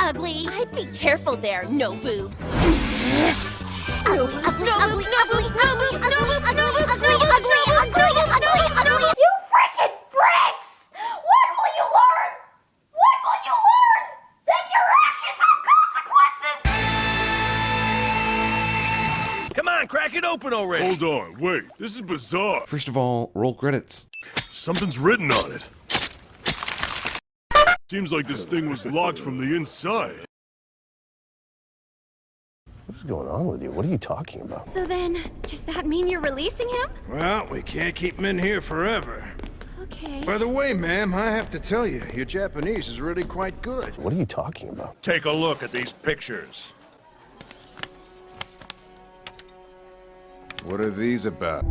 ugly. I'd be careful there, no boob. You freaking bricks! What will you learn? What will you learn? That your actions have consequences! Come on, crack it open already! Hold on, wait. This is bizarre. First of all, roll credits. Something's written on it. Seems like this thing was locked from the inside. What's going on with you? What are you talking about? So then, does that mean you're releasing him? Well, we can't keep him in here forever. Okay. By the way, ma'am, I have to tell you, your Japanese is really quite good. What are you talking about? Take a look at these pictures. What are these about?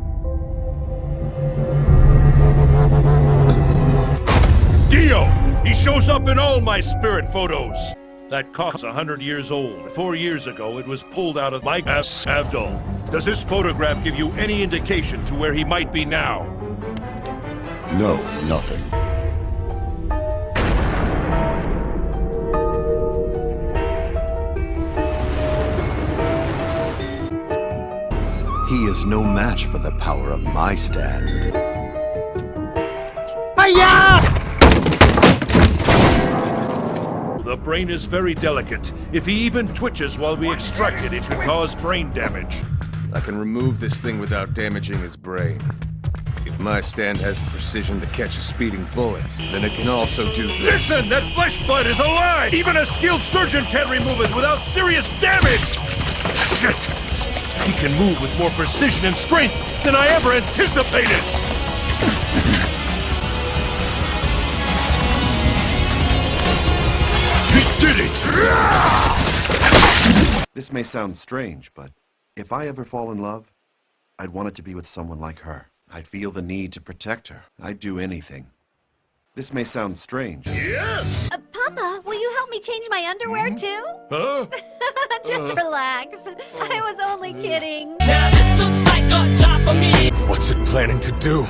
Dio! He shows up in all my spirit photos! That cock's 100 years old. 4 years ago, it was pulled out of my ass, Abdul. Does this photograph give you any indication to where he might be now? No, nothing. He is no match for the power of my stand. The brain is very delicate. If he even twitches while we extract it, it could cause brain damage. I can remove this thing without damaging his brain. If my stand has the precision to catch a speeding bullet, then it can also do this. Listen, that flesh bud is alive! Even a skilled surgeon can't remove it without serious damage! Shit! He can move with more precision and strength than I ever anticipated! Did it! This may sound strange, but if I ever fall in love, I'd want it to be with someone like her. I'd feel the need to protect her. I'd do anything. This may sound strange. Yes! Papa, will you help me change my underwear too? Huh? Just relax. I was only kidding. Now this looks like a job for me. What's it planning to do?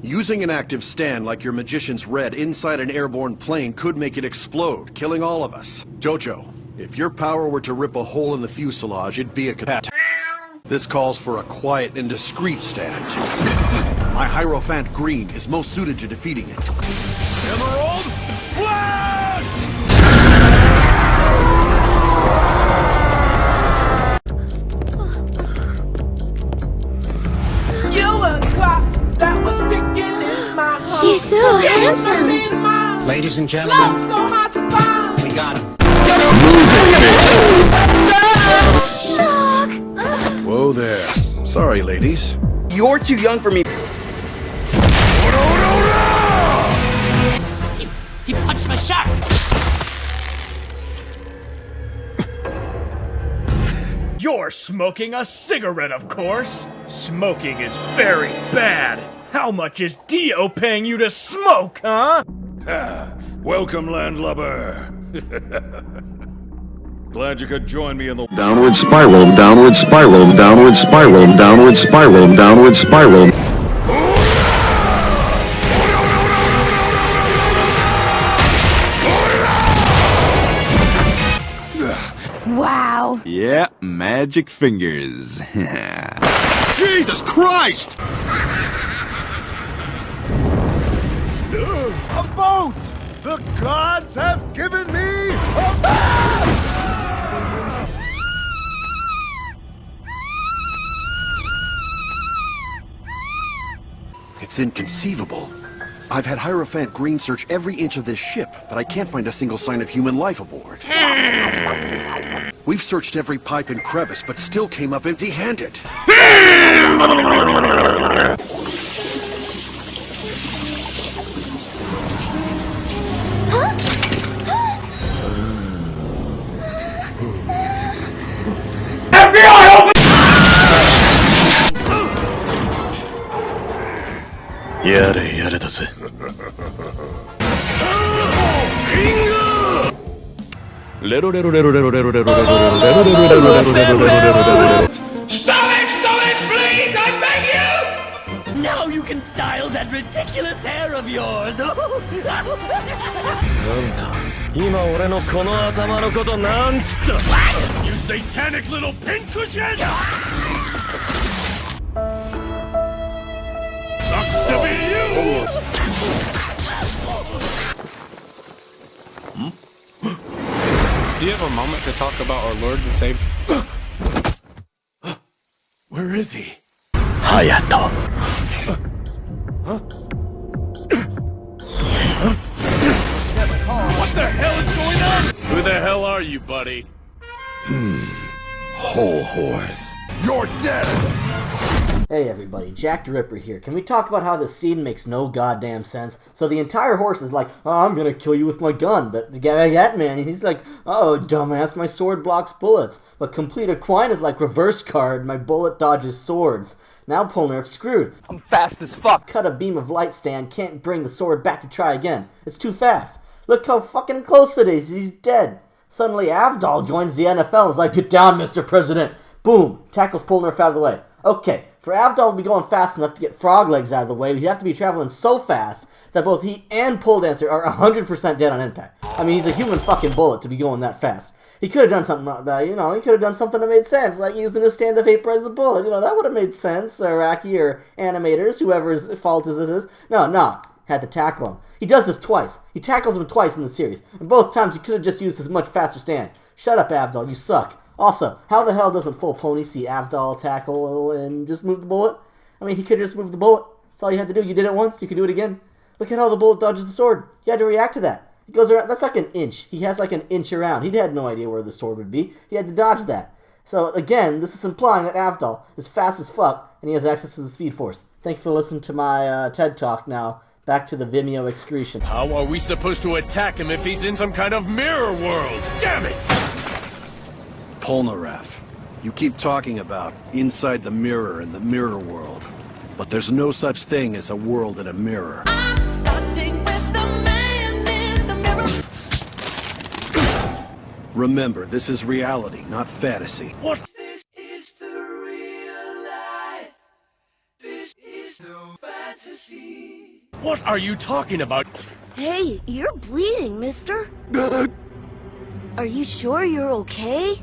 Using an active stand like your magician's red inside an airborne plane could make it explode, killing all of us. Jojo, if your power were to rip a hole in the fuselage, it'd be a catastrophe. This calls for a quiet and discreet stand. My Hierophant Green is most suited to defeating it. Emerald, splash! You a clock that was ticking in my heart. He's so handsome. Ladies and gentlemen, So hard to find. we got him. Shock! Whoa there. Sorry, ladies. You're too young for me. He punched my shark. You're smoking a cigarette, of course. Smoking is very bad. How much is Dio paying you to smoke, huh? Welcome, landlubber. Glad you could join me in the Downward spiral, downward spiral, downward spiral, downward spiral, downward spiral. Wow. Yeah, magic fingers. Jesus Christ! A boat! The gods have given me a boat! It's inconceivable. I've had Hierophant Green search every inch of this ship, but I can't find a single sign of human life aboard. We've searched every pipe and crevice, but still came up empty-handed. Stop it, please, I beg you! fucking style that ridiculous hair of yours. What? You satanic little pincushion! Sucks to be you! Do you have a moment to talk about our Lord and Savior? Where is he? Hayato. What the hell is going on? Who the hell are you, buddy? Whole horse. You're dead! Hey everybody, Jack the Ripper here. Can we talk about how this scene makes no goddamn sense? So the entire horse is like, oh, I'm gonna kill you with my gun. But the guy, man, he's like, oh, dumbass, my sword blocks bullets. But Complete Equine is like, reverse card, my bullet dodges swords. Now Polnareff's screwed. I'm fast as fuck. Cut a beam of light stand, can't bring the sword back to try again. It's too fast. Look how fucking close it is, he's dead. Suddenly Avdol joins the NFL and is like, get down, Mr. President. Boom, tackles Polnareff out of the way. Okay, for Avdol to be going fast enough to get Frog Legs out of the way, he'd have to be traveling so fast that both he and Pole Dancer are 100% dead on impact. I mean, he's a human fucking bullet to be going that fast. He could have done something that, he could have done something that made sense, like using his stand-up vapor as a bullet. That would have made sense, Iraqi or animators, whoever's fault is this is. No, had to tackle him. He does this twice. He tackles him twice in the series, and both times he could have just used his much faster stand. Shut up, Avdol, you suck. Also, how the hell doesn't Full Pony see Avdol tackle and just move the bullet? I mean, he could have just moved the bullet. That's all you had to do. You did it once, you could do it again. Look at how the bullet dodges the sword. You had to react to that. It goes around, that's like an inch. He has like an inch around. He had no idea where the sword would be. He had to dodge that. So again, this is implying that Avdol is fast as fuck, and he has access to the Speed Force. Thank you for listening to my TED Talk now. Back to the Vimeo excretion. How are we supposed to attack him if he's in some kind of mirror world? Damn it! Polnareff, you keep talking about inside the mirror and the mirror world. But there's no such thing as a world in a mirror. I'm starting with the man in the mirror. Remember, this is reality, not fantasy. What? This is the real life. This is no fantasy. What are you talking about? Hey, you're bleeding, mister. Are you sure you're okay?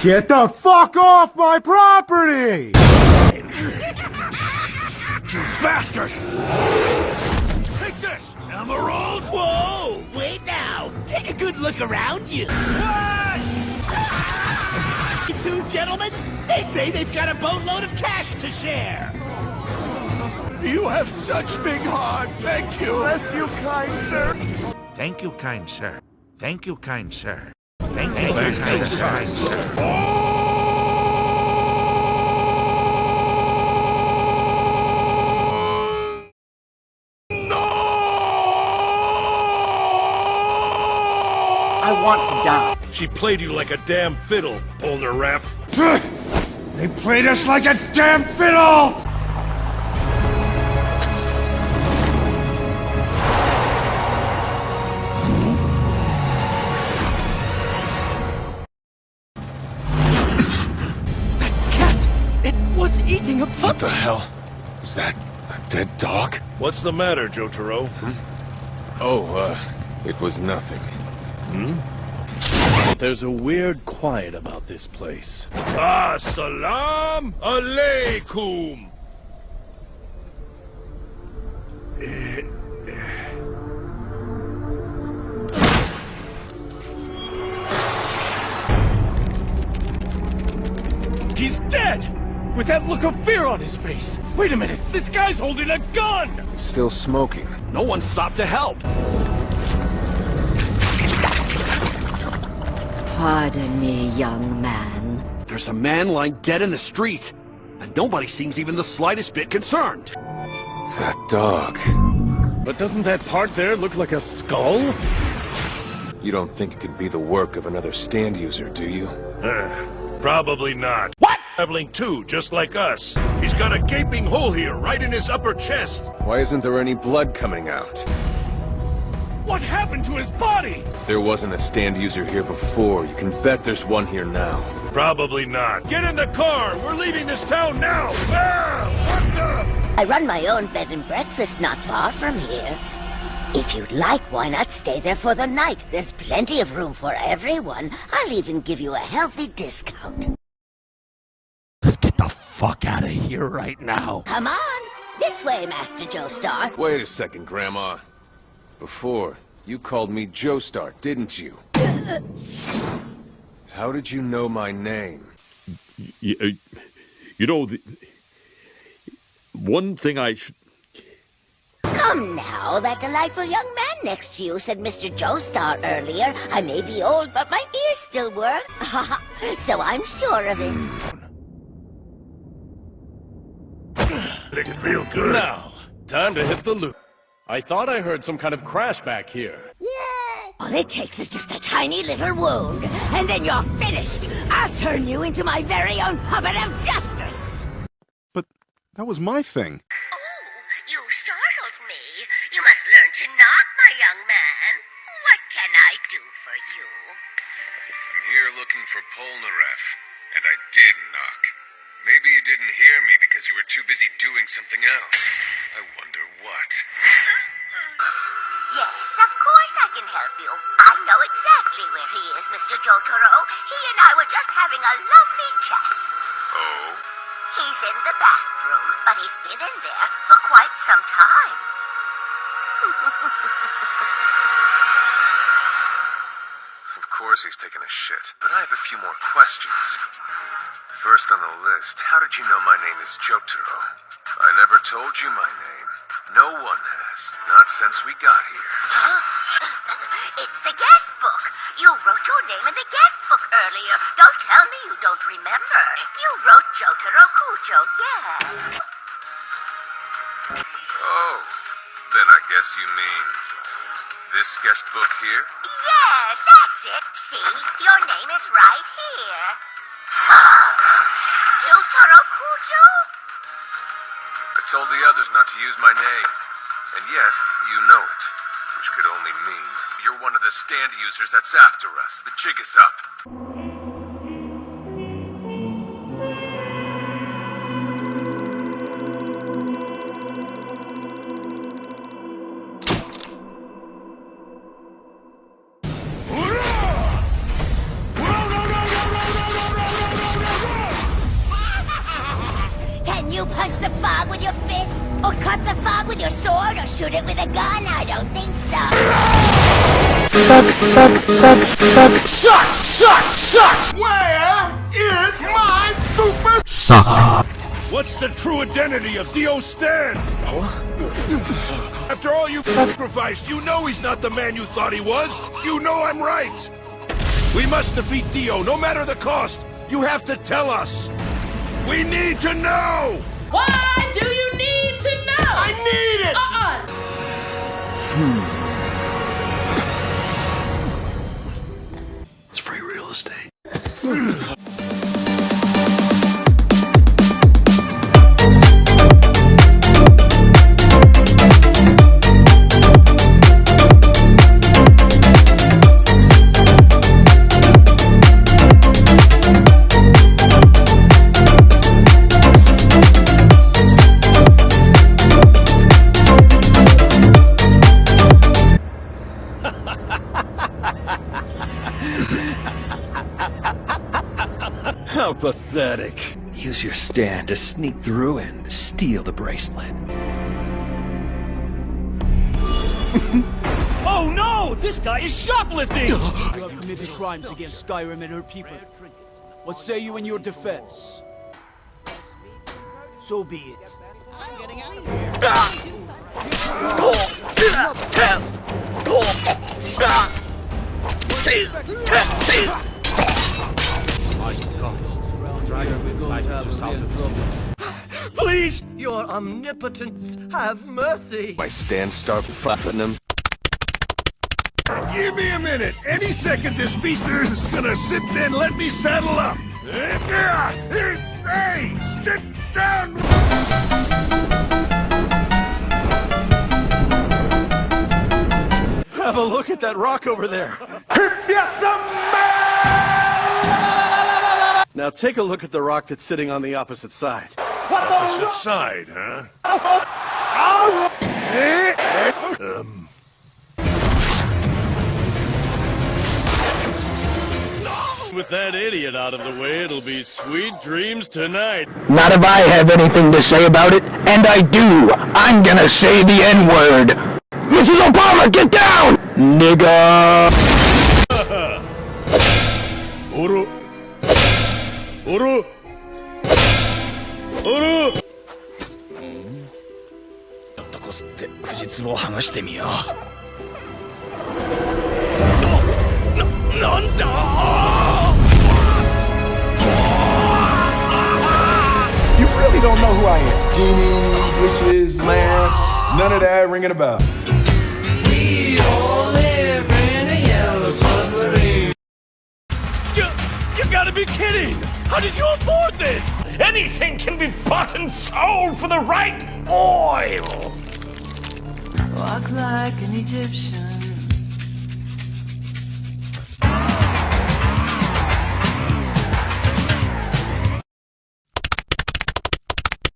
Get the fuck off my property! You bastard! Take this, Emerald! Whoa! Wait now! Take a good look around you! These two gentlemen, they say they've got a boatload of cash to share! You have such big heart, thank you! Bless you, kind sir. Thank you, kind sir. Thank you, kind sir. Thank you, kind sir. I want to die. She played you like a damn fiddle, Polnareff. They played us like a damn fiddle! Eating a What the hell? Was that a dead dog? What's the matter, Jotaro? It was nothing. There's a weird quiet about this place. Salam alaikum! He's dead! With that look of fear on his face! Wait a minute, this guy's holding a gun! It's still smoking. No one stopped to help. Pardon me, young man. There's a man lying dead in the street, and nobody seems even the slightest bit concerned. That dog. But doesn't that part there look like a skull? You don't think it could be the work of another stand user, do you? Probably not. What? Traveling too, just like us. He's got a gaping hole here, right in his upper chest. Why isn't there any blood coming out? What happened to his body? If there wasn't a stand user here before, you can bet there's one here now. Probably not. Get in the car! We're leaving this town now! Ah! What the? I run my own bed and breakfast not far from here. If you'd like, why not stay there for the night? There's plenty of room for everyone. I'll even give you a healthy discount. Let's get the fuck out of here right now. Come on! This way, Master Joestar. Wait a second, Grandma. Before, you called me Joestar, didn't you? How did you know my name? You know, one thing I should... Come now, that delightful young man next to you said Mr. Joestar earlier. I may be old, but my ears still work. So I'm sure of it. It can feel good. Now, time to hit the loop. I thought I heard some kind of crash back here. All it takes is just a tiny little wound, and then you're finished. I'll turn you into my very own puppet of justice. But that was my thing. You startled me. You must learn to knock, my young man. What can I do for you? I'm here looking for Polnareff, and I did knock. Maybe you didn't hear me because you were too busy doing something else. I wonder what. Yes, of course I can help you. I know exactly where he is, Mr. Jotaro. He and I were just having a lovely chat. Oh? He's in the bathroom, but he's been in there for quite some time. Of course he's taking a shit, but I have a few more questions. First on the list, how did you know my name is Jotaro? I never told you my name. No one has. Not since we got here. Huh? It's the guest book. You wrote your name in the guest book earlier. Don't tell me you don't remember. You wrote Jotaro Kujo, yes. Oh, then I guess you mean this guest book here? Yes, that's it. See, your name is right here. Jotaro Kujo? I told the others not to use my name. And yet, you know it. Which could only mean you're one of the stand users that's after us. The jig is up. Can you punch the fog with your fist? Or cut the fog with your sword? Or shoot it with a gun? I don't think so. Suck! Where is my super... Suck! What's the true identity of Dio Stan? After all you've sacrificed, you know he's not the man you thought he was. You know I'm right. We must defeat Dio, no matter the cost. You have to tell us. We need to know! Why do you need to know? I need it! It's free real estate. How pathetic. Use your stand to sneak through and steal the bracelet. Oh no! This guy is shoplifting! You have committed crimes against Skyrim and her people. What say you in your defense? So be it. I'm getting out of here. Please! Your omnipotence, have mercy. I stand Star Quackinum. Give me a minute. Any second this beast is gonna sit there and let me saddle up. Hey, sit down! Have a look at that rock over there. Now take a look at the rock that's sitting on the opposite side. Opposite side, huh? With that idiot out of the way, it'll be sweet dreams tonight. Not if I have anything to say about it, and I do. I'm gonna say the N-word. Mrs. Obama, get down! Nigga! Oro! Oro! Oro! ちょっとこすって富士壺を剥がしてみよう。なんだ！You really don't know who I am. Genie, wishes, lamb, none of that ringing a bell. We all live in a yellow submarine. You gotta be kidding! How did you afford this? Anything can be bought and sold for the right oil! Walk like an Egyptian.